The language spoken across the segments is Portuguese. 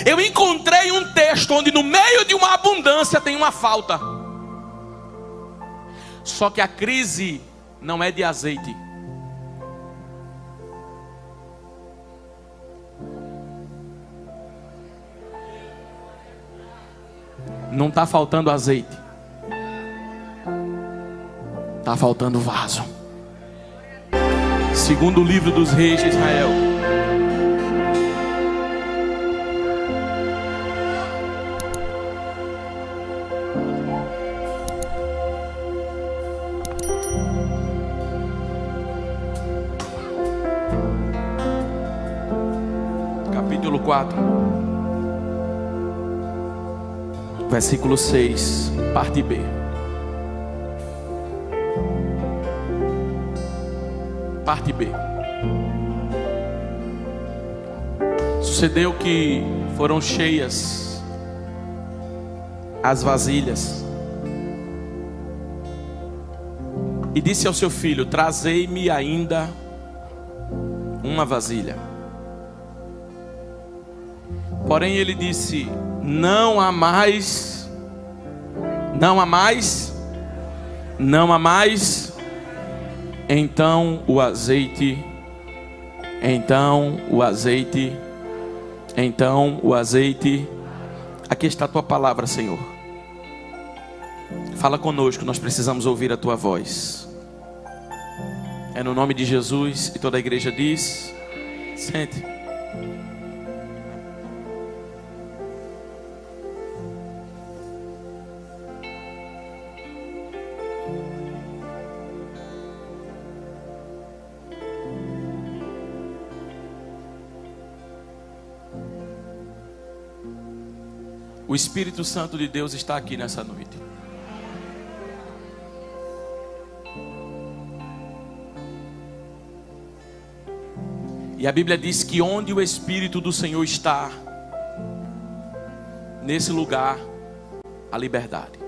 Eu encontrei um texto onde no meio de uma abundância tem uma falta. Só que a crise não é de azeite. Não está faltando azeite. Está faltando vaso. Segundo o livro dos reis de Israel. Capítulo 4. Versículo 6, parte B. Parte B. Sucedeu que foram cheias as vasilhas. E disse ao seu filho: trazei-me ainda uma vasilha. Porém ele disse: não há mais, não há mais, não há mais. Então o azeite, aqui está a tua palavra, Senhor. Fala conosco, nós precisamos ouvir a tua voz. É no nome de Jesus. E toda a igreja diz: sente. O Espírito Santo de Deus está aqui nessa noite. E a Bíblia diz que onde o Espírito do Senhor está, nesse lugar, a liberdade.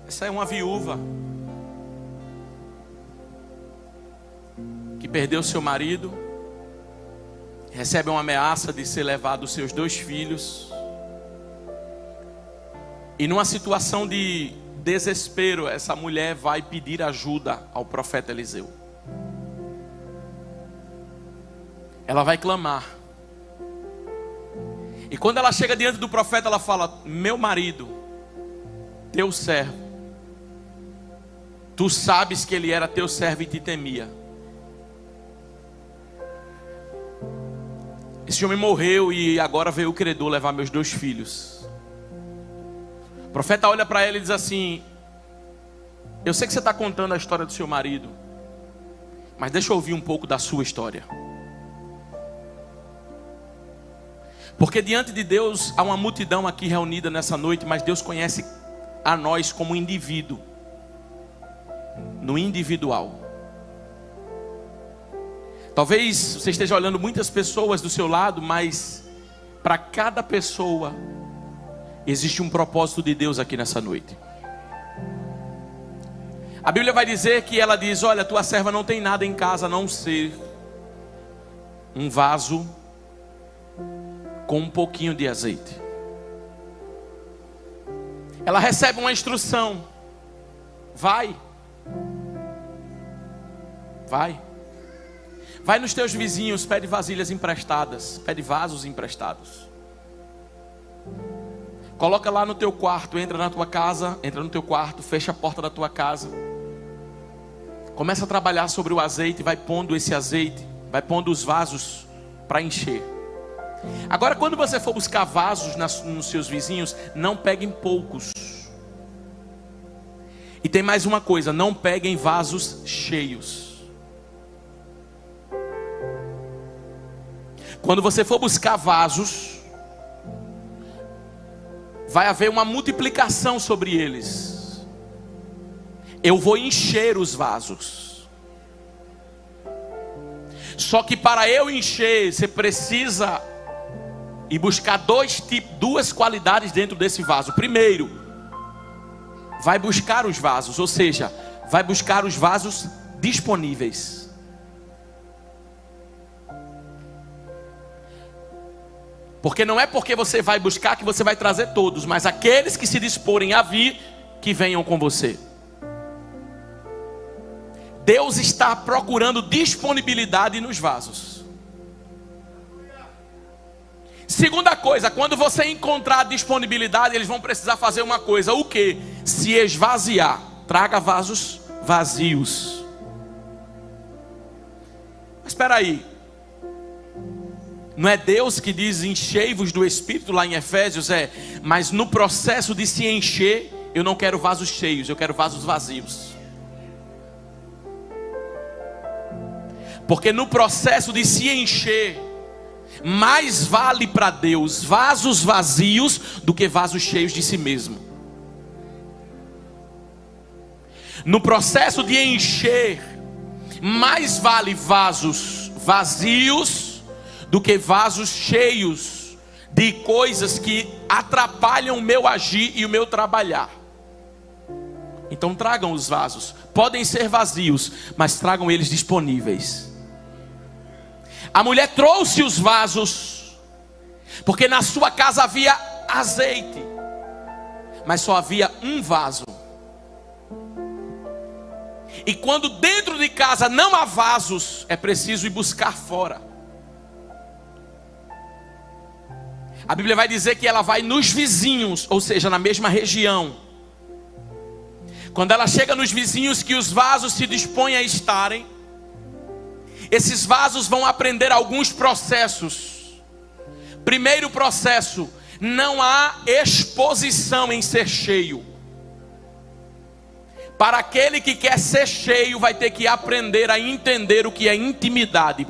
Essa é uma viúva que perdeu seu marido, recebe uma ameaça de ser levado os seus 2 filhos, e numa situação de desespero, essa mulher vai pedir ajuda ao profeta Eliseu. Ela vai clamar, e quando ela chega diante do profeta, ela fala: meu marido, teu servo, tu sabes que ele era teu servo e te temia. Esse homem morreu e agora veio o credor levar meus 2 filhos. O profeta olha para ela e diz assim: eu sei que você está contando a história do seu marido, mas deixa eu ouvir um pouco da sua história. Porque diante de Deus há uma multidão aqui reunida nessa noite, mas Deus conhece a nós como indivíduo, no individual. Talvez você esteja olhando muitas pessoas do seu lado, mas para cada pessoa existe um propósito de Deus aqui nessa noite. A Bíblia vai dizer que ela diz: olha, tua serva não tem nada em casa a não ser um vaso com um pouquinho de azeite. Ela recebe uma instrução: vai nos teus vizinhos, pede vasilhas emprestadas, pede vasos emprestados. Coloca lá no teu quarto, entra na tua casa, entra no teu quarto, fecha a porta da tua casa. Começa a trabalhar sobre o azeite, vai pondo esse azeite, vai pondo os vasos para encher. Agora, quando você for buscar vasos nos seus vizinhos, não peguem poucos. E tem mais uma coisa: não peguem vasos cheios. Quando você for buscar vasos, vai haver uma multiplicação sobre eles. Eu vou encher os vasos. Só que para eu encher, você precisa ir buscar duas qualidades dentro desse vaso. Primeiro, vai buscar os vasos, ou seja, vai buscar os vasos disponíveis. Porque não é porque você vai buscar que você vai trazer todos, mas aqueles que se disporem a vir, que venham com você. Deus está procurando disponibilidade nos vasos. Segunda coisa, quando você encontrar disponibilidade, eles vão precisar fazer uma coisa. O quê? Se esvaziar. Traga vasos vazios. Mas espera aí. Não é Deus que diz enchei-vos do Espírito lá em Efésios? Mas no processo de se encher, eu não quero vasos cheios, eu quero vasos vazios. Porque no processo de se encher, mais vale para Deus vasos vazios do que vasos cheios de si mesmo. No processo de encher, mais vale vasos vazios do que vasos cheios de coisas que atrapalham o meu agir e o meu trabalhar. Então tragam os vasos, podem ser vazios, mas tragam eles disponíveis. A mulher trouxe os vasos, porque na sua casa havia azeite, mas só havia um vaso. E quando dentro de casa não há vasos, é preciso ir buscar fora. A Bíblia vai dizer que ela vai nos vizinhos, ou seja, na mesma região. Quando ela chega nos vizinhos que os vasos se dispõem a estarem, esses vasos vão aprender alguns processos. Primeiro processo, não há exposição em ser cheio. Para aquele que quer ser cheio, vai ter que aprender a entender o que é intimidade.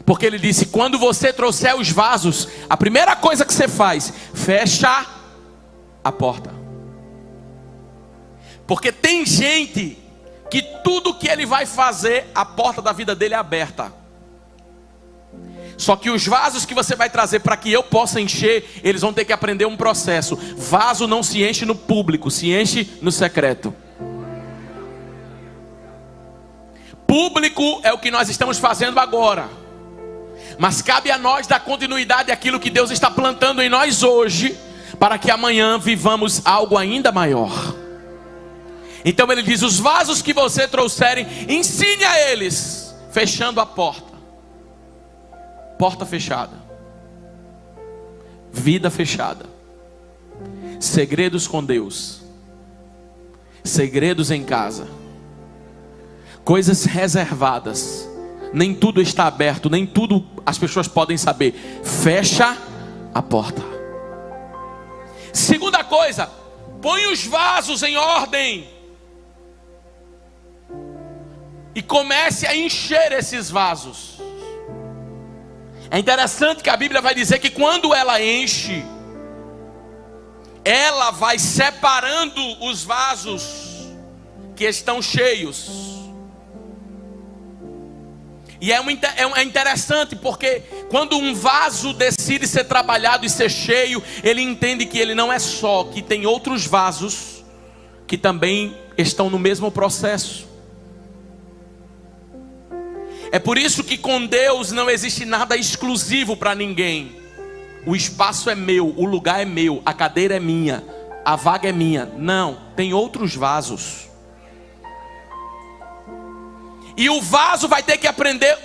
Porque ele disse, quando você trouxer os vasos, a primeira coisa que você faz, fecha a porta. Porque tem gente que tudo que ele vai fazer, a porta da vida dele é aberta. Só que os vasos que você vai trazer para que eu possa encher, eles vão ter que aprender um processo. Vaso não se enche no público, se enche no secreto. Público é o que nós estamos fazendo agora, mas cabe a nós dar continuidade àquilo que Deus está plantando em nós hoje, para que amanhã vivamos algo ainda maior. Então ele diz, os vasos que você trouxerem, ensine a eles, fechando a porta. Porta fechada, vida fechada, segredos com Deus, segredos em casa, coisas reservadas. Nem tudo está aberto, nem tudo as pessoas podem saber. Fecha a porta. Segunda coisa, põe os vasos em ordem e comece a encher esses vasos. É interessante que a Bíblia vai dizer que quando ela enche, ela vai separando os vasos que estão cheios. E é interessante porque quando um vaso decide ser trabalhado e ser cheio, ele entende que ele não é só, que tem outros vasos que também estão no mesmo processo. É por isso que com Deus não existe nada exclusivo para ninguém. O espaço é meu, o lugar é meu, a cadeira é minha, a vaga é minha. Não, tem outros vasos. E o vaso vai ter que aprender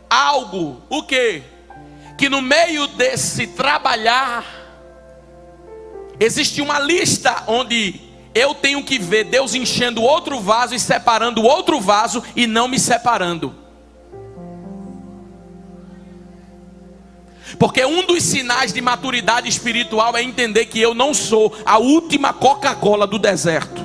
algo. O quê? Que no meio desse trabalhar, existe uma lista onde eu tenho que ver Deus enchendo outro vaso e separando outro vaso e não me separando. Porque um dos sinais de maturidade espiritual é entender que eu não sou a última Coca-Cola do deserto,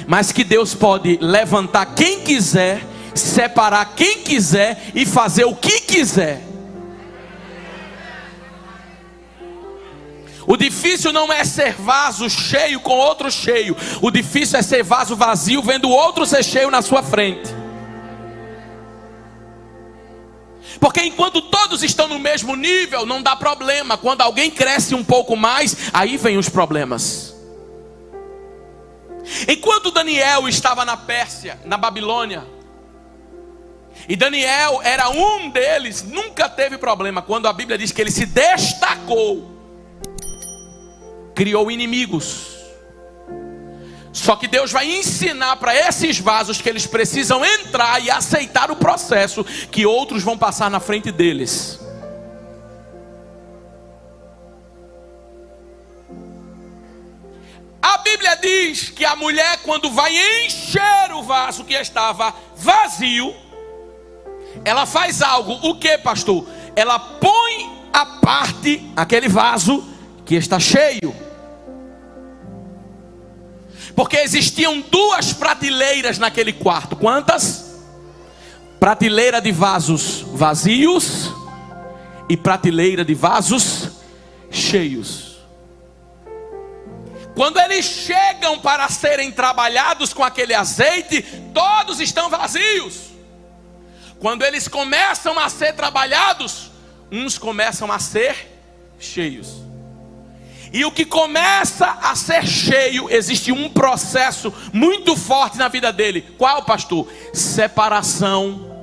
mas que Deus pode levantar quem quiser, separar quem quiser e fazer o que quiser. O difícil não é ser vaso cheio com outro cheio. O difícil é ser vaso vazio vendo o outro ser cheio na sua frente. Porque enquanto todos estão no mesmo nível, não dá problema. Quando alguém cresce um pouco mais, aí vem os problemas. Enquanto Daniel estava na Pérsia, na Babilônia, e Daniel era um deles, nunca teve problema. Quando a Bíblia diz que ele se destacou, criou inimigos. Só que Deus vai ensinar para esses vasos que eles precisam entrar e aceitar o processo que outros vão passar na frente deles. A Bíblia diz que a mulher, quando vai encher o vaso que estava vazio, ela faz algo. O que, pastor? Ela põe à parte aquele vaso que está cheio. Porque existiam duas prateleiras naquele quarto. Quantas? Prateleira de vasos vazios e prateleira de vasos cheios. Quando eles chegam para serem trabalhados com aquele azeite, todos estão vazios. Quando eles começam a ser trabalhados, uns começam a ser cheios. E o que começa a ser cheio, existe um processo muito forte na vida dele. Qual, pastor? Separação.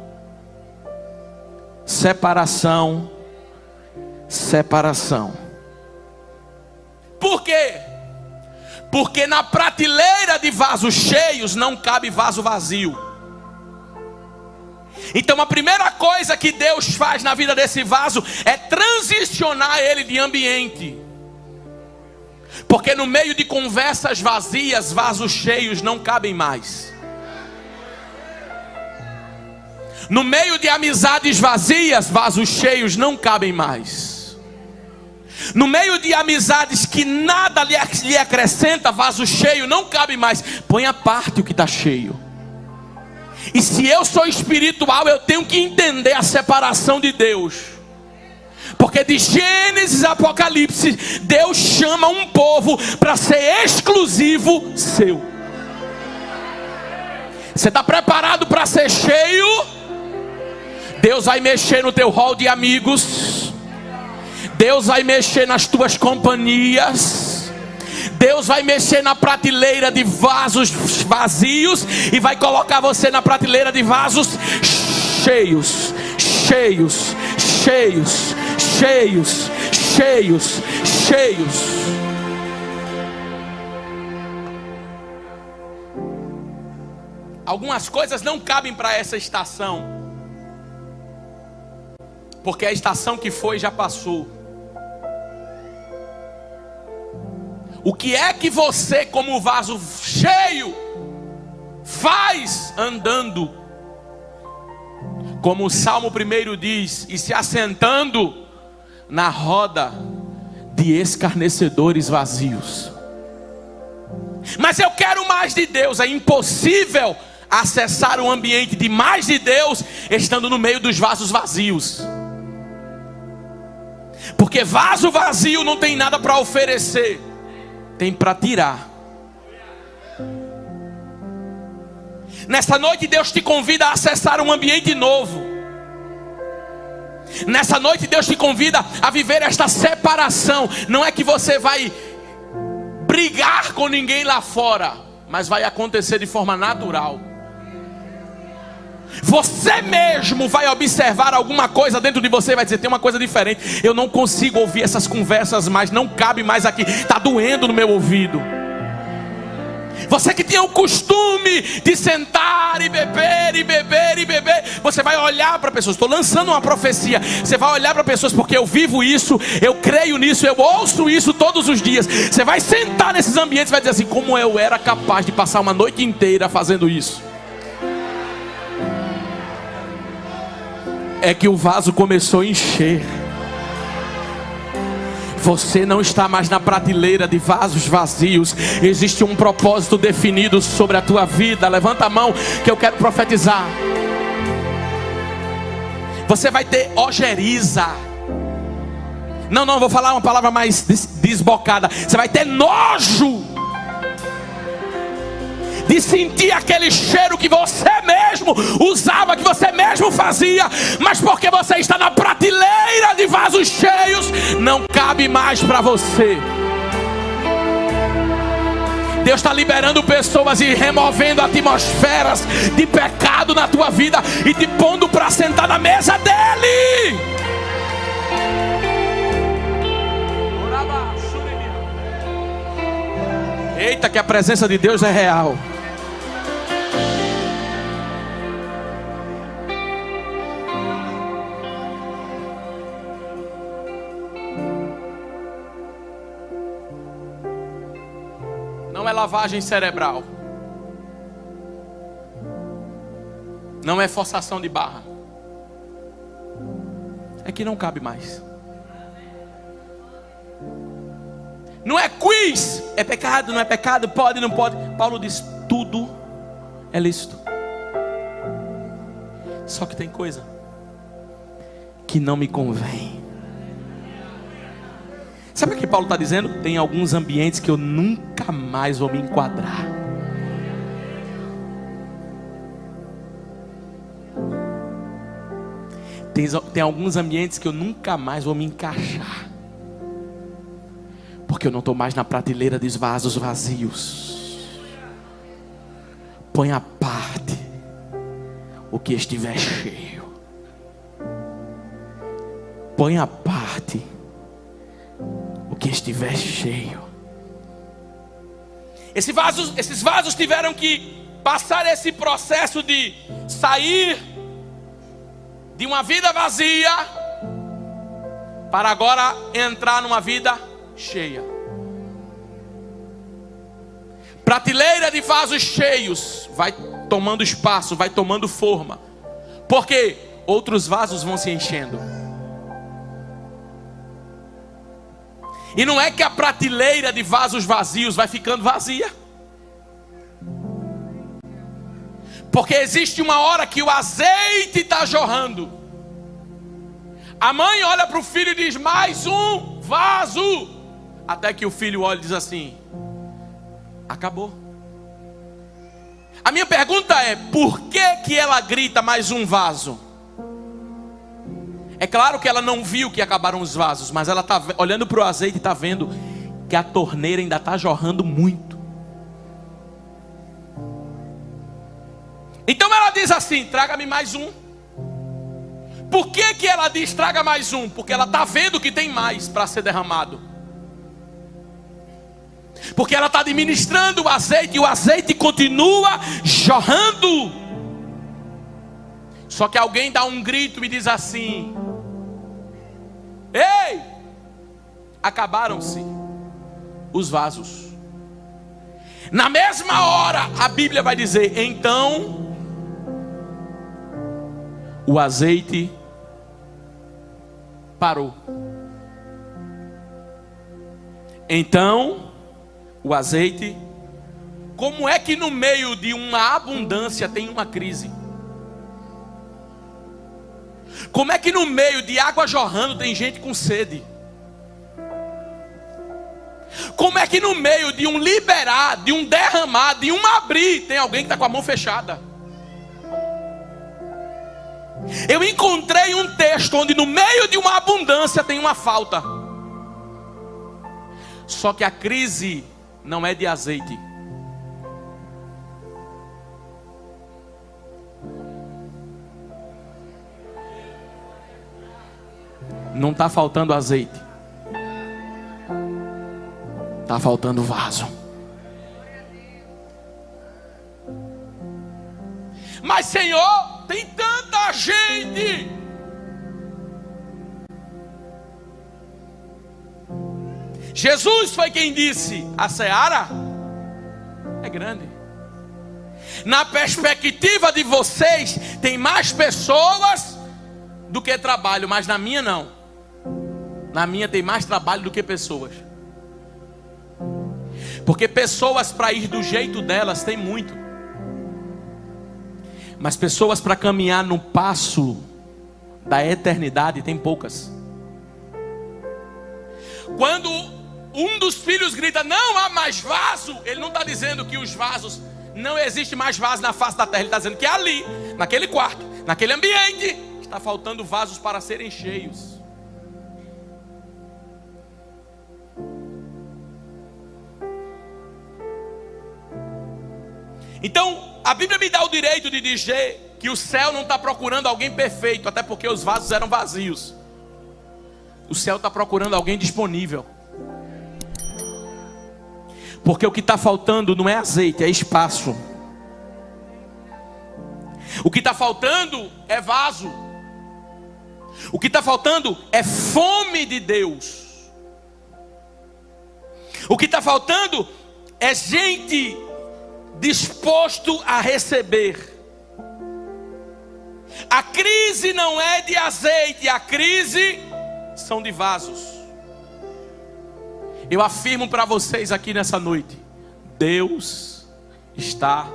Separação. Separação. Por quê? Porque na prateleira de vasos cheios não cabe vaso vazio. Então a primeira coisa que Deus faz na vida desse vaso é transicionar ele de ambiente. Porque no meio de conversas vazias, vasos cheios não cabem mais. No meio de amizades vazias, vasos cheios não cabem mais. No meio de amizades que nada lhe acrescenta, vaso cheio não cabe mais. Põe à parte o que está cheio. E se eu sou espiritual, eu tenho que entender a separação de Deus. Porque de Gênesis a Apocalipse, Deus chama um povo para ser exclusivo seu. Você está preparado para ser cheio? Deus vai mexer no teu hall de amigos. Deus vai mexer nas tuas companhias. Deus vai mexer na prateleira de vasos vazios e vai colocar você na prateleira de vasos cheios, cheios, cheios, cheios, cheios, cheios. Algumas coisas não cabem para essa estação, porque a estação que foi já passou. O que é que você, como vaso cheio, faz andando? Como o Salmo 1 diz, e se assentando na roda de escarnecedores vazios. Mas eu quero mais de Deus. É impossível acessar o ambiente de mais de Deus estando no meio dos vasos vazios. Porque vaso vazio não tem nada para oferecer, tem para tirar. Nessa noite Deus te convida a acessar um ambiente novo. Nessa noite Deus te convida a viver esta separação. Não é que você vai brigar com ninguém lá fora, mas vai acontecer de forma natural. Você mesmo vai observar alguma coisa dentro de você e vai dizer: tem uma coisa diferente, eu não consigo ouvir essas conversas mais, não cabe mais aqui, está doendo no meu ouvido. Você que tinha o costume de sentar e beber, e beber, e beber, você vai olhar para pessoas. Estou lançando uma profecia. Você vai olhar para pessoas, porque eu vivo isso, eu creio nisso, eu ouço isso todos os dias. Você vai sentar nesses ambientes e vai dizer assim: como eu era capaz de passar uma noite inteira fazendo isso. É que o vaso começou a encher. Você não está mais na prateleira de vasos vazios. Existe um propósito definido sobre a tua vida. Levanta a mão que eu quero profetizar. Você vai ter ojeriza. Não, vou falar uma palavra mais desbocada. Você vai ter nojo de sentir aquele cheiro que você mesmo usava, que você mesmo fazia, mas porque você está na prateleira de vasos cheios, não cabe mais para você. Deus está liberando pessoas e removendo atmosferas de pecado na tua vida e te pondo para sentar na mesa dele. Eita, que a presença de Deus é real. Não é lavagem cerebral. Não é forçação de barra. É que não cabe mais. Não é quiz. É pecado, não é pecado, pode, não pode. Paulo diz, tudo é lícito. Só que tem coisa que não me convém. Sabe o que Paulo está dizendo? Tem alguns ambientes que eu nunca mais vou me enquadrar. Tem alguns ambientes que eu nunca mais vou me encaixar. Porque eu não estou mais na prateleira dos vasos vazios. Põe à parte o que estiver cheio. Põe à parte o que estiver cheio. Esses vasos tiveram que passar esse processo de sair de uma vida vazia para agora entrar numa vida cheia. Prateleira de vasos cheios vai tomando espaço, vai tomando forma, porque outros vasos vão se enchendo. E não é que a prateleira de vasos vazios vai ficando vazia, porque existe uma hora que o azeite está jorrando. A mãe olha para o filho e diz, mais um vaso. Até que o filho olha e diz assim, acabou. A minha pergunta é, por que ela grita mais um vaso? É claro que ela não viu que acabaram os vasos, mas ela está olhando para o azeite e está vendo que a torneira ainda está jorrando muito. Então ela diz assim, traga-me mais um. Por que ela diz, traga mais um? Porque ela está vendo que tem mais para ser derramado. Porque ela está administrando o azeite e o azeite continua jorrando. Só que alguém dá um grito e diz assim, ei, acabaram-se os vasos. Na mesma hora a Bíblia vai dizer, então o azeite parou. Então o azeite, como é que no meio de uma abundância tem uma crise? Como é que no meio de água jorrando tem gente com sede? Como é que no meio de um liberar, de um derramar, de um abrir, tem alguém que está com a mão fechada? Eu encontrei um texto onde no meio de uma abundância tem uma falta. Só que a crise não é de azeite. Não está faltando azeite. Está faltando vaso. Mas Senhor, tem tanta gente. Jesus foi quem disse, a seara é grande. Na perspectiva de vocês, tem mais pessoas do que trabalho, mas na minha não. Na minha tem mais trabalho do que pessoas. Porque pessoas para ir do jeito delas tem muito, mas pessoas para caminhar no passo da eternidade tem poucas. Quando um dos filhos grita, não há mais vaso, ele não está dizendo que os vasos, não existe mais vaso na face da terra. Ele está dizendo que ali, naquele quarto, naquele ambiente, está faltando vasos para serem cheios. Então, a Bíblia me dá o direito de dizer que o céu não está procurando alguém perfeito, até porque os vasos eram vazios. O céu está procurando alguém disponível. Porque o que está faltando não é azeite, é espaço. O que está faltando é vaso. O que está faltando é fome de Deus. O que está faltando é gente disposto a receber. A crise não é de azeite, a crise são de vasos. Eu afirmo para vocês aqui nessa noite: Deus está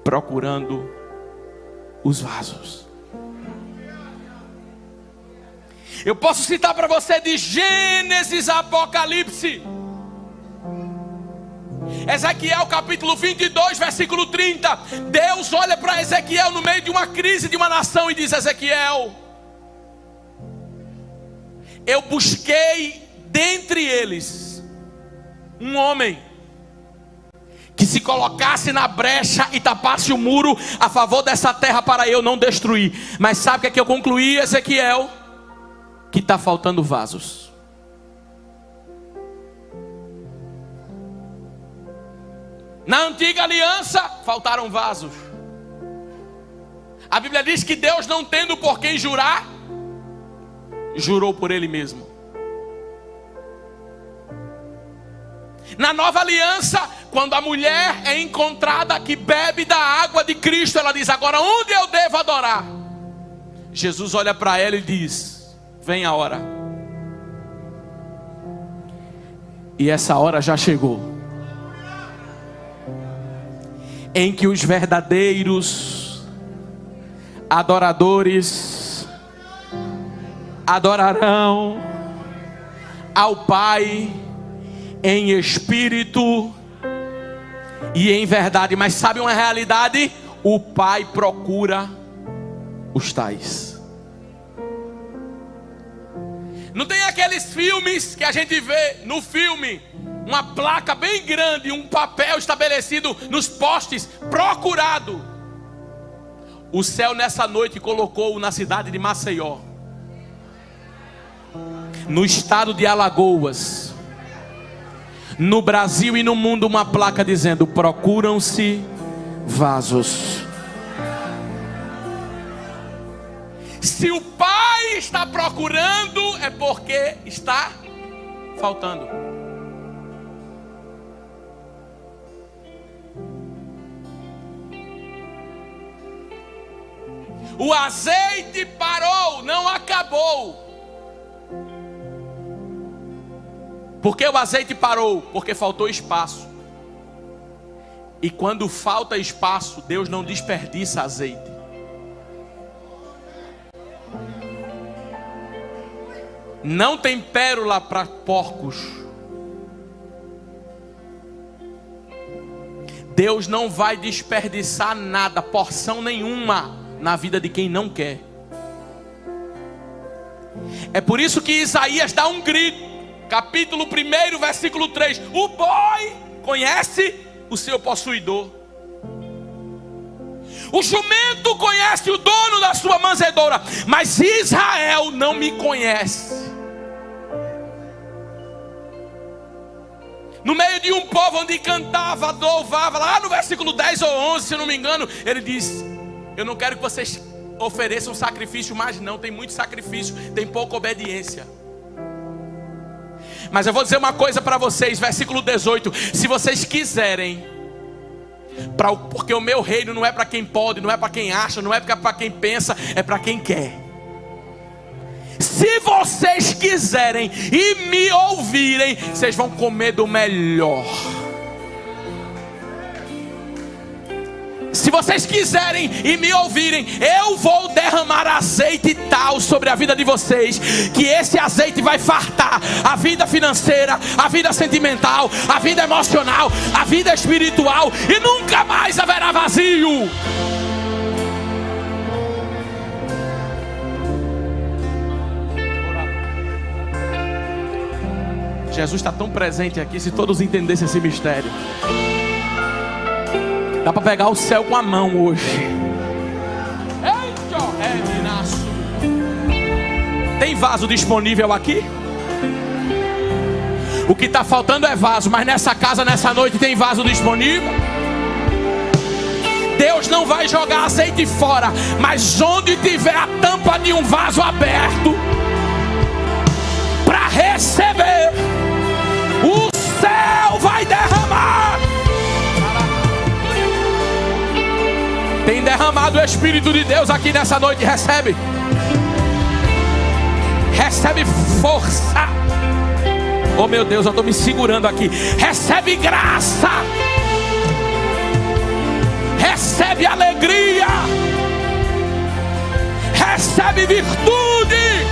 procurando os vasos. Eu posso citar para você de Gênesis a Apocalipse. Ezequiel capítulo 22, versículo 30. Deus olha para Ezequiel no meio de uma crise de uma nação e diz: Ezequiel, eu busquei dentre eles um homem que se colocasse na brecha e tapasse o muro a favor dessa terra para eu não destruir. Mas sabe o que é que eu concluí, Ezequiel? Que está faltando vasos. Na antiga aliança faltaram vasos. A Bíblia diz que Deus, não tendo por quem jurar, jurou por Ele mesmo. Na nova aliança, quando a mulher é encontrada que bebe da água de Cristo, ela diz: agora onde eu devo adorar? Jesus olha para ela e diz: vem a hora. E essa hora já chegou, em que os verdadeiros adoradores adorarão ao Pai em espírito e em verdade. Mas sabe uma realidade? O Pai procura os tais. Não tem aqueles filmes que a gente vê no filme, uma placa bem grande, um papel estabelecido nos postes: procurado. O céu nessa noite colocou na cidade de Maceió, no estado de Alagoas, no Brasil e no mundo, uma placa dizendo: procuram-se vasos. Se o Pai está procurando, é porque está faltando. O azeite parou, não acabou. Por que o azeite parou? Porque faltou espaço. E quando falta espaço, Deus não desperdiça azeite. Não tem pérola para porcos. Deus não vai desperdiçar nada, porção nenhuma, na vida de quem não quer. É por isso que Isaías dá um grito, capítulo 1, versículo 3: o boi conhece o seu possuidor, o jumento conhece o dono da sua manjedoura, mas Israel não me conhece. No meio de um povo onde cantava, louvava, lá no versículo 10 ou 11, se não me engano, ele diz: eu não quero que vocês ofereçam sacrifício, mas não, tem muito sacrifício, tem pouca obediência. Mas eu vou dizer uma coisa para vocês, versículo 18: se vocês quiserem, porque o meu reino não é para quem pode, não é para quem acha, não é para quem pensa, é para quem quer. Se vocês quiserem e me ouvirem, vocês vão comer do melhor. Se vocês quiserem e me ouvirem, eu vou derramar azeite tal sobre a vida de vocês, que esse azeite vai fartar a vida financeira, a vida sentimental, a vida emocional, a vida espiritual, e nunca mais haverá vazio. Jesus está tão presente aqui, se todos entendessem esse mistério. Dá para pegar o céu com a mão hoje. Tem vaso disponível aqui? O que está faltando é vaso, mas nessa casa, nessa noite, tem vaso disponível? Deus não vai jogar azeite fora, mas onde tiver a tampa de um vaso aberto para receber, o céu vai derramar. Tem derramado o Espírito de Deus aqui nessa noite. Recebe. Recebe força. Oh meu Deus, eu estou me segurando aqui. Recebe graça. Recebe alegria. Recebe virtude.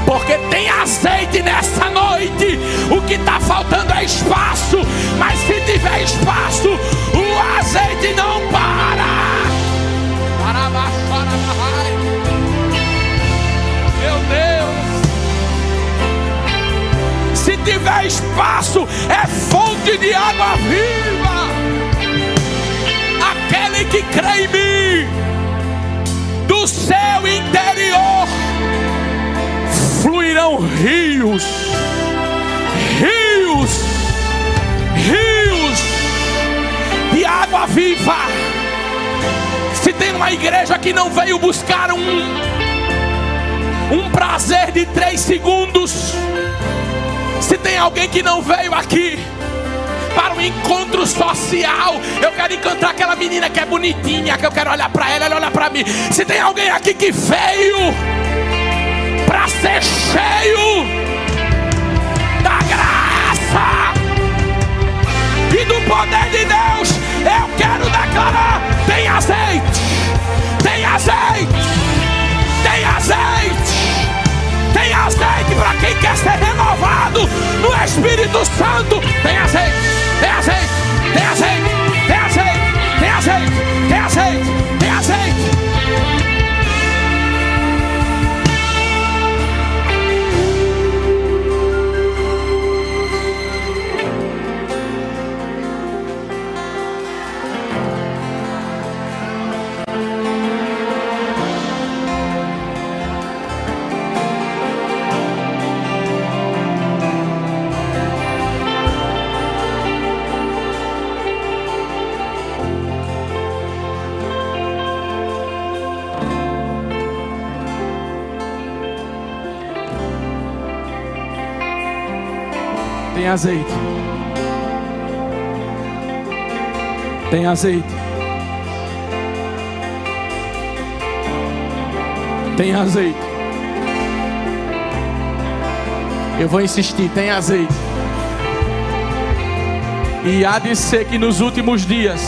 Porque tem azeite nessa noite. O que está faltando é espaço. Mas se tiver espaço, o azeite não para. Meu Deus. Se tiver espaço, é fonte de água viva. Aquele que crê em mim, do seu interior fluirão rios, rios, rios de água viva. Se tem uma igreja que não veio buscar um prazer de 3 segundos, se tem alguém que não veio aqui para um encontro social, eu quero encontrar aquela menina que é bonitinha, que eu quero olhar para ela olhar para mim. Se tem alguém aqui que veio para ser cheio da graça e do poder de Deus, eu quero declarar: tem azeite, tem azeite, tem azeite, tem azeite para quem quer ser renovado no Espírito Santo. Tem azeite, tem azeite, tem azeite, tem azeite, tem azeite, tem azeite, tem azeite. Tem azeite. Tem azeite. Tem azeite. Eu vou insistir, tem azeite. E há de ser que nos últimos dias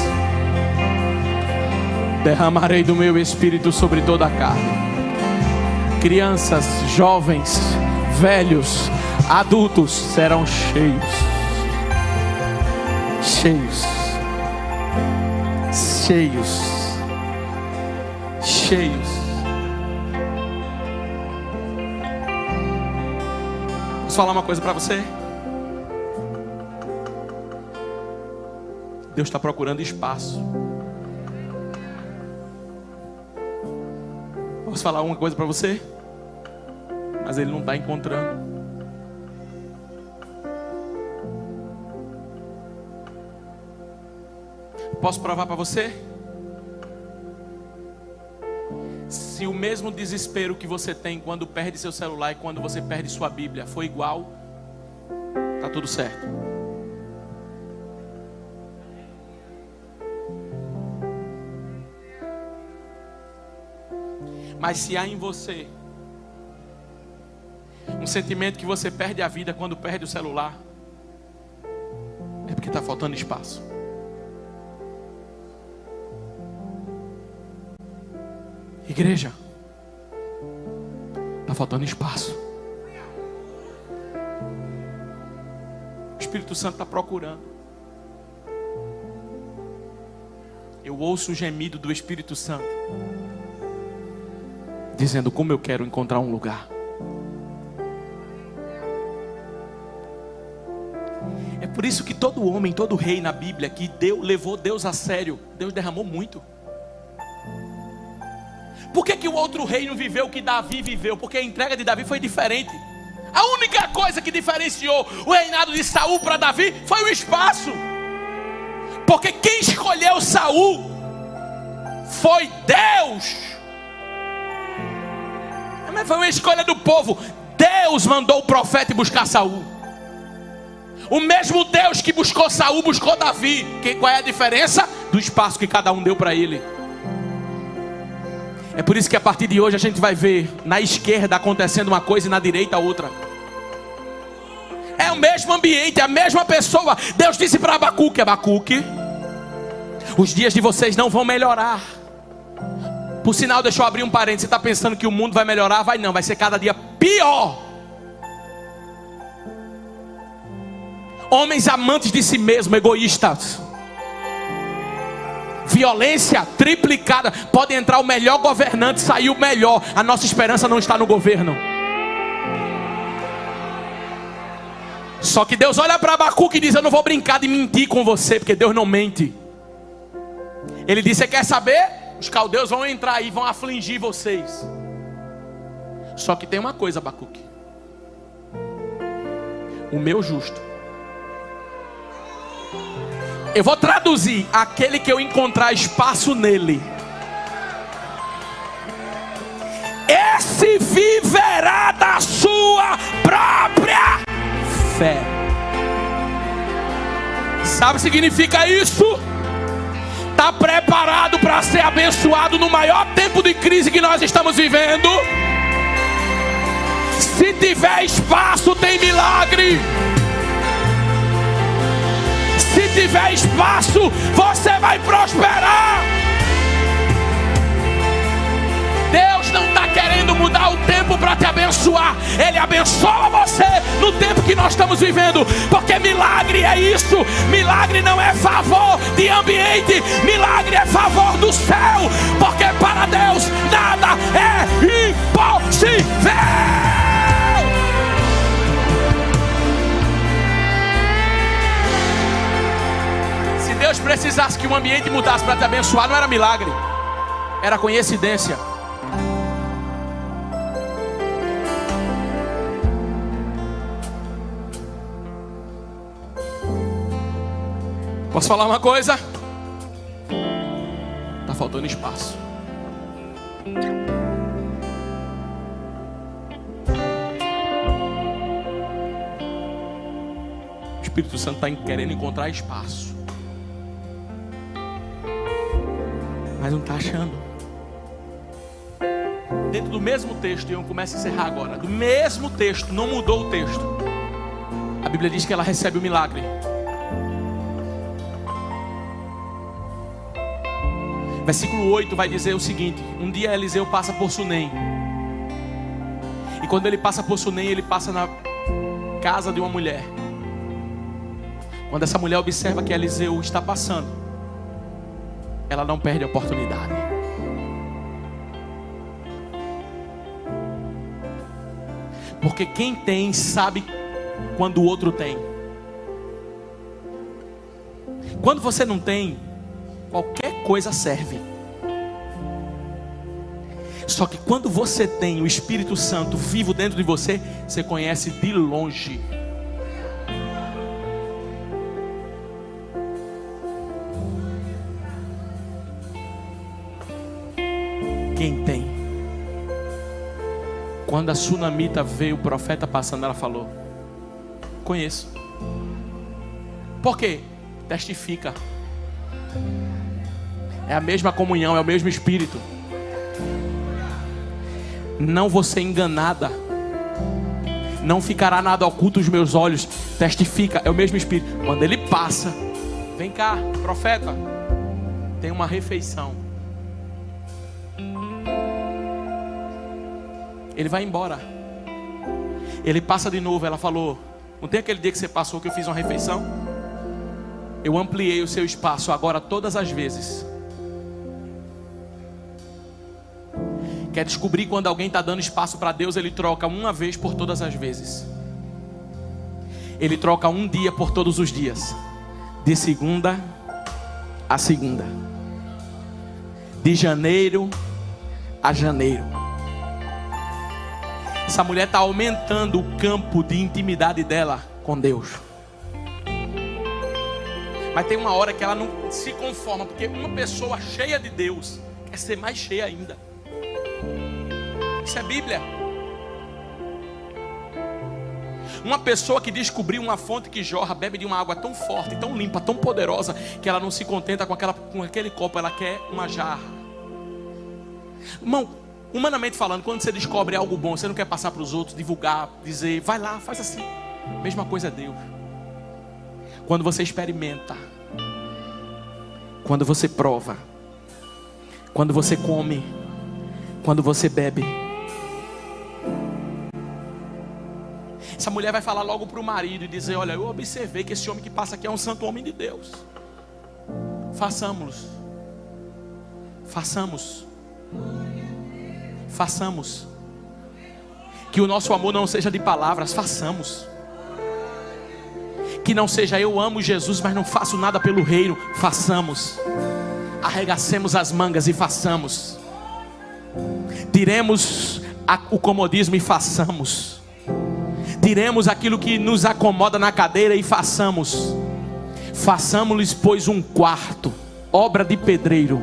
derramarei do meu espírito sobre toda a carne. Crianças, jovens, velhos, adultos serão cheios. Cheios. Cheios. Cheios. Posso falar uma coisa para você? Deus está procurando espaço. Posso falar uma coisa para você? Mas Ele não está encontrando. Posso provar para você? Se o mesmo desespero que você tem quando perde seu celular e quando você perde sua Bíblia foi igual, tá tudo certo. Mas se há em você um sentimento que você perde a vida quando perde o celular, é porque está faltando espaço. Igreja, está faltando espaço. O Espírito Santo está procurando. Eu ouço o gemido do Espírito Santo dizendo: como eu quero encontrar um lugar. Por isso que todo homem, todo rei na Bíblia que levou Deus a sério, Deus derramou muito. Por que o outro rei não viveu o que Davi viveu? Porque a entrega de Davi foi diferente. A única coisa que diferenciou o reinado de Saul para Davi foi o espaço. Porque quem escolheu Saul foi Deus. Mas foi uma escolha do povo. Deus mandou o profeta ir buscar Saul. O mesmo Deus que buscou Saul, buscou Davi. Qual é a diferença? Do espaço que cada um deu para ele. É por isso que a partir de hoje a gente vai ver na esquerda acontecendo uma coisa e na direita outra. É o mesmo ambiente, a mesma pessoa. Deus disse para Abacuque: Abacuque, os dias de vocês não vão melhorar. Por sinal, deixa eu abrir um parênteses. Você está pensando que o mundo vai melhorar? Vai não, vai ser cada dia pior. Homens amantes de si mesmo, egoístas. Violência triplicada. Pode entrar o melhor governante, sair o melhor. A nossa esperança não está no governo. Só que Deus olha para Abacuque e diz: eu não vou brincar de mentir com você, porque Deus não mente. Ele disse: você quer saber? Os caldeus vão entrar aí, vão afligir vocês. Só que tem uma coisa, Abacuque: o meu justo. Eu vou traduzir: aquele que eu encontrar espaço nele, esse viverá da sua própria fé. Sabe o que significa isso? Está preparado para ser abençoado no maior tempo de crise que nós estamos vivendo? Se tiver espaço, tem milagre. Se tiver espaço, você vai prosperar. Deus não está querendo mudar o tempo para te abençoar. Ele abençoa você no tempo que nós estamos vivendo. Porque milagre é isso. Milagre não é favor de ambiente. Milagre é favor do céu. Porque para Deus nada é impossível. Se Deus precisasse que o ambiente mudasse para te abençoar, não era milagre, era coincidência. Posso falar uma coisa? Está faltando espaço. O Espírito Santo está querendo encontrar espaço, mas não está achando. Dentro do mesmo texto, e eu começo a encerrar agora. Do mesmo texto, não mudou o texto. A Bíblia diz que ela recebe o milagre. Versículo 8 vai dizer o seguinte: um dia Eliseu passa por Sunem. E quando ele passa por Sunem, ele passa na casa de uma mulher. Quando essa mulher observa que Eliseu está passando, ela não perde a oportunidade. Porque quem tem sabe quando o outro tem. Quando você não tem, qualquer coisa serve. Só que quando você tem o Espírito Santo vivo dentro de você, você conhece de longe. Quem tem? Quando a sunamita veio o profeta passando, ela falou: conheço. Por quê? Testifica. É a mesma comunhão, é o mesmo Espírito. Não vou ser enganada. Não ficará nada oculto aos meus olhos. Testifica, é o mesmo Espírito. Quando ele passa: vem cá, profeta, tem uma refeição. Ele vai embora. Ele passa de novo. Ela falou: não tem aquele dia que você passou que eu fiz uma refeição? Eu ampliei o seu espaço agora todas as vezes. Quer descobrir quando alguém está dando espaço para Deus? Ele troca uma vez por todas as vezes. Ele troca um dia por todos os dias, de segunda a segunda, de janeiro a janeiro. Essa mulher está aumentando o campo de intimidade dela com Deus. Mas tem uma hora que ela não se conforma, porque uma pessoa cheia de Deus quer ser mais cheia ainda. Isso é Bíblia. Uma pessoa que descobriu uma fonte que jorra, bebe de uma água tão forte, tão limpa, tão poderosa, que ela não se contenta com aquele copo, ela quer uma jarra. Irmão, humanamente falando, quando você descobre algo bom, você não quer passar para os outros, divulgar, dizer, vai lá, faz assim. Mesma coisa é Deus. Quando você experimenta, quando você prova, quando você come, quando você bebe. Essa mulher vai falar logo para o marido e dizer, olha, eu observei que esse homem que passa aqui é um santo homem de Deus. Façamos. Que o nosso amor não seja de palavras, façamos. Que não seja eu amo Jesus, mas não faço nada pelo reino, façamos. Arregacemos as mangas e façamos. Tiremos o comodismo e façamos. Tiremos aquilo que nos acomoda na cadeira e façamos. Façamos-lhes, pois, um quarto, obra de pedreiro.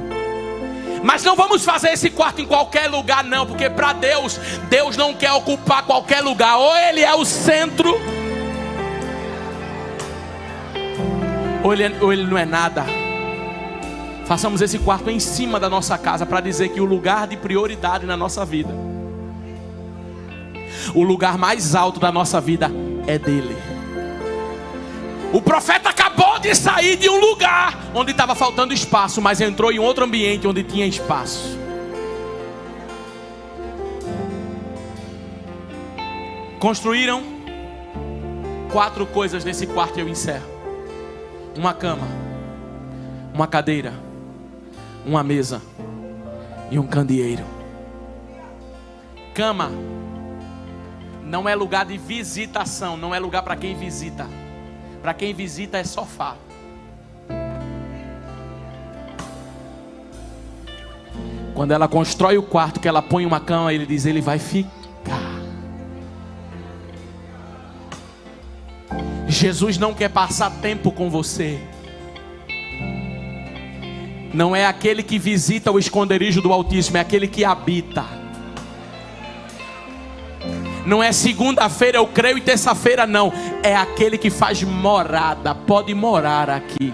Mas não vamos fazer esse quarto em qualquer lugar não, porque para Deus, Deus não quer ocupar qualquer lugar. Ou Ele é o centro, ou ele não é nada. Façamos esse quarto em cima da nossa casa, para dizer que o lugar de prioridade na nossa vida, o lugar mais alto da nossa vida é dele. O profeta acabou de sair de um lugar onde estava faltando espaço, mas entrou em outro ambiente onde tinha espaço. Construíram 4 coisas nesse quarto e eu encerro: uma cama, uma cadeira, uma mesa e um candeeiro. Cama não é lugar de visitação, não é lugar para quem visita. Para quem visita é sofá. Quando ela constrói o quarto, que ela põe uma cama, ele diz, ele vai ficar. Jesus não quer passar tempo com você. Não é aquele que visita o esconderijo do Altíssimo, é aquele que habita. Não é segunda-feira eu creio e terça-feira não. É aquele que faz morada. Pode morar aqui.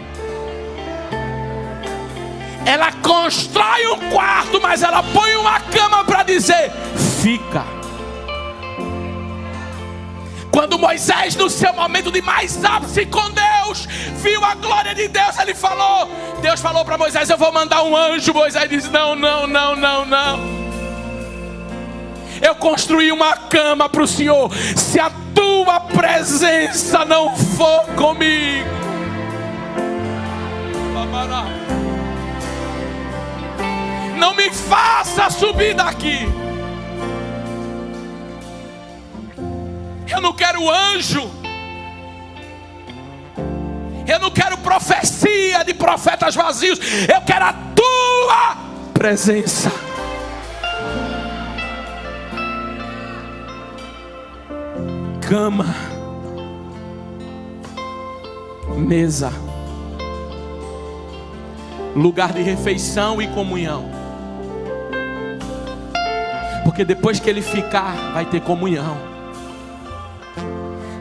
Ela constrói um quarto, mas ela põe uma cama para dizer, fica. Quando Moisés, no seu momento de mais ápice com Deus, viu a glória de Deus, Deus falou para Moisés, eu vou mandar um anjo. Moisés disse, não. Eu construí uma cama para o Senhor. Se a tua presença não for comigo, não me faça subir daqui. Eu não quero anjo. Eu não quero profecia de profetas vazios. Eu quero a tua presença. Cama, mesa, lugar de refeição e comunhão. Porque depois que ele ficar, vai ter comunhão.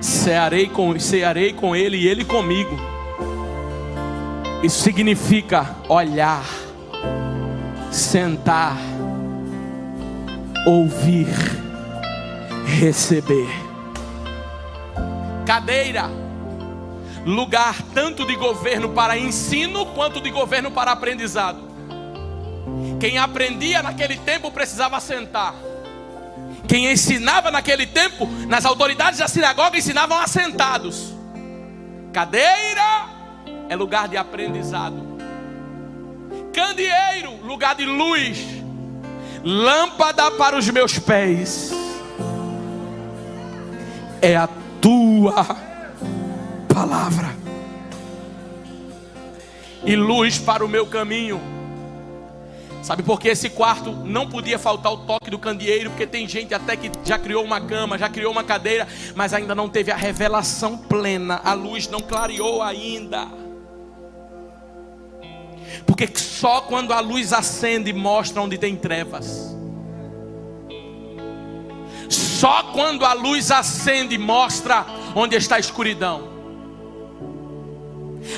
Cearei com ele e ele comigo. Isso significa olhar, sentar, ouvir, receber. Cadeira, lugar tanto de governo para ensino quanto de governo para aprendizado. Quem aprendia naquele tempo precisava sentar. Quem ensinava naquele tempo, nas autoridades da sinagoga, ensinavam assentados. Cadeira é lugar de aprendizado. Candeeiro, lugar de luz. Lâmpada para os meus pés é a tua palavra e luz para o meu caminho. Sabe por que esse quarto não podia faltar o toque do candeeiro? Porque tem gente até que já criou uma cama, já criou uma cadeira, mas ainda não teve a revelação plena. A luz não clareou ainda. Porque só quando a luz acende mostra onde tem trevas. Só quando a luz acende mostra onde está a escuridão.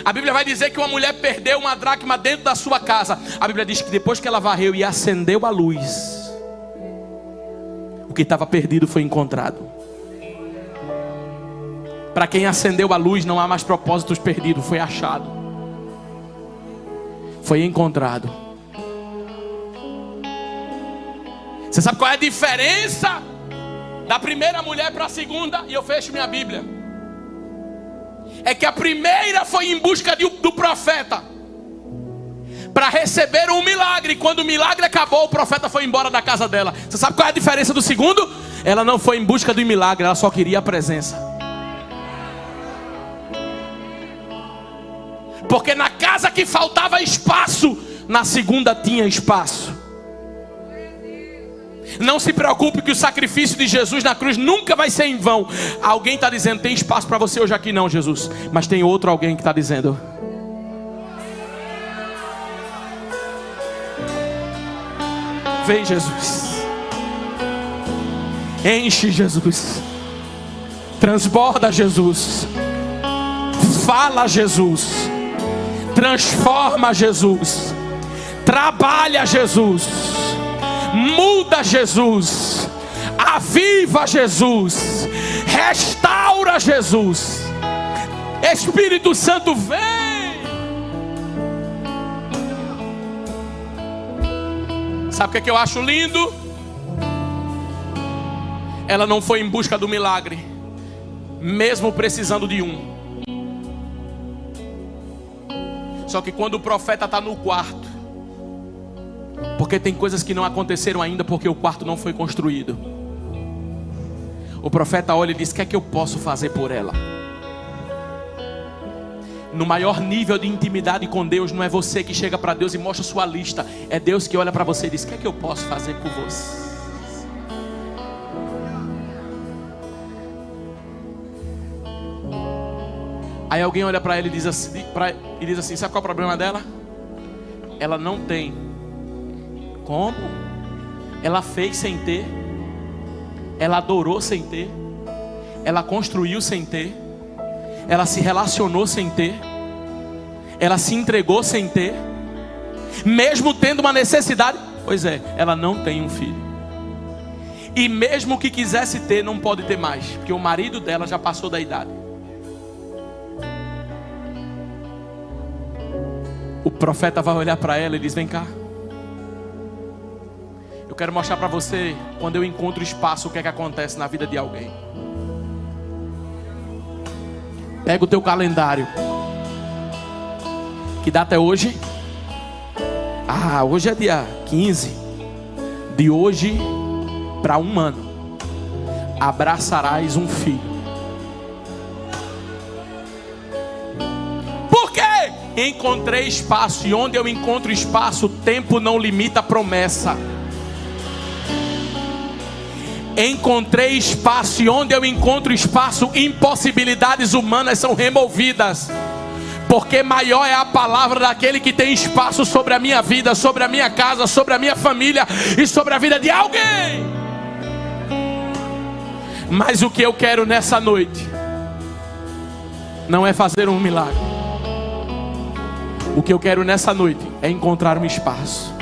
A Bíblia vai dizer que uma mulher perdeu uma dracma dentro da sua casa. A Bíblia diz que depois que ela varreu e acendeu a luz, o que estava perdido foi encontrado. Para quem acendeu a luz não há mais propósitos perdidos, foi achado, foi encontrado. Você sabe qual é a diferença da primeira mulher para a segunda? E eu fecho minha Bíblia. É que a primeira foi em busca do profeta para receber um milagre. Quando o milagre acabou, o profeta foi embora da casa dela. Você sabe qual é a diferença do segundo? Ela não foi em busca do milagre, ela só queria a presença. Porque na casa que faltava espaço, na segunda tinha espaço. Não se preocupe que o sacrifício de Jesus na cruz nunca vai ser em vão. Alguém está dizendo, tem espaço para você hoje aqui? Não, Jesus. Mas tem outro alguém que está dizendo, vem, Jesus. Enche, Jesus. Transborda, Jesus. Fala, Jesus. Transforma, Jesus. Trabalha, Jesus. Muda, Jesus. Aviva, Jesus. Restaura, Jesus. Espírito Santo, vem. Sabe o que eu acho lindo? Ela não foi em busca do milagre, mesmo precisando de um. Só que quando o profeta está no quarto, porque tem coisas que não aconteceram ainda, porque o quarto não foi construído, o profeta olha e diz, o que é que eu posso fazer por ela? No maior nível de intimidade com Deus, não é você que chega para Deus e mostra sua lista, é Deus que olha para você e diz, o que é que eu posso fazer por você? Aí alguém olha para ele e diz assim, sabe qual é o problema dela? Ela não tem. Como? Ela fez sem ter. Ela adorou sem ter. Ela construiu sem ter. Ela se relacionou sem ter. Ela se entregou sem ter. Mesmo tendo uma necessidade. Pois é, ela não tem um filho. E mesmo que quisesse ter, não pode ter mais, porque o marido dela já passou da idade. O profeta vai olhar para ela e diz, vem cá. Eu quero mostrar para você, quando eu encontro espaço, o que é que acontece na vida de alguém. Pega o teu calendário. Que data é hoje? Ah, hoje é dia 15. De hoje para 1 ano, abraçarás um filho. Por quê? Encontrei espaço, e onde eu encontro espaço, o tempo não limita a promessa. Encontrei espaço, e onde eu encontro espaço, impossibilidades humanas são removidas. Porque maior é a palavra daquele que tem espaço sobre a minha vida, sobre a minha casa, sobre a minha família e sobre a vida de alguém. Mas o que eu quero nessa noite não é fazer um milagre. O que eu quero nessa noite é encontrar um espaço.